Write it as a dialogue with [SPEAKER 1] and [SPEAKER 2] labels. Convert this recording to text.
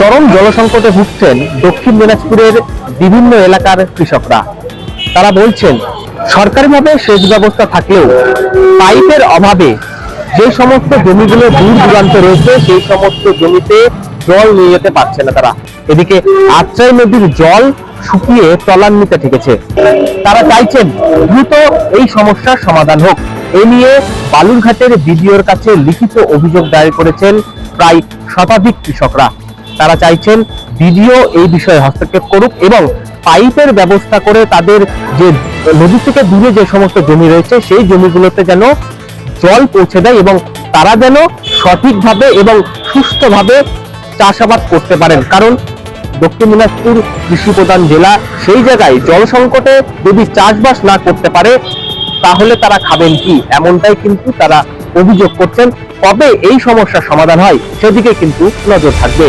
[SPEAKER 1] চরম জলসংকটে ভুগছেন দক্ষিণ দিনাজপুরের বিভিন্ন এলাকার কৃষকরা। তারা বলছেন, সরকারিভাবে সেচ ব্যবস্থা থাকলেও পাইপের অভাবে যে সমস্ত জমিগুলো দূর দূরান্তে রয়েছে সেই সমস্ত জমিতে জল নিয়ে যেতে পারছে না তারা। এদিকে আত্রাই নদীর জল শুকিয়ে তলান্নিতে ঠেকেছে। তারা চাইছেন দ্রুত এই সমস্যার সমাধান হোক। এ নিয়ে বালুরঘাটের বিডিওর কাছে লিখিত অভিযোগ দায়ের করেছেন প্রায় শতাধিক কৃষকরা। তারা চাইছেন বিডিও এই বিষয়ে হস্তক্ষেপ করুক এবং পাইপের ব্যবস্থা করে তাদের যে নদী থেকে দূরে যে সমস্ত জমি রয়েছে সেই জমিগুলোতে যেন জল পৌঁছে দেয় এবং তারা যেন সঠিকভাবে এবং সুস্থভাবে চাষাবাদ করতে পারেন। কারণ দক্ষিণ দিনাজপুর কৃষি প্রধান জেলা, সেই জায়গায় জল সংকটে যদি চাষবাস না করতে পারে তাহলে তারা খাবেন কি, এমনটাই কিন্তু তারা অভিযোগ করছেন। কবে এই সমস্যার সমাধান হয় সেদিকে কিন্তু নজর থাকবে।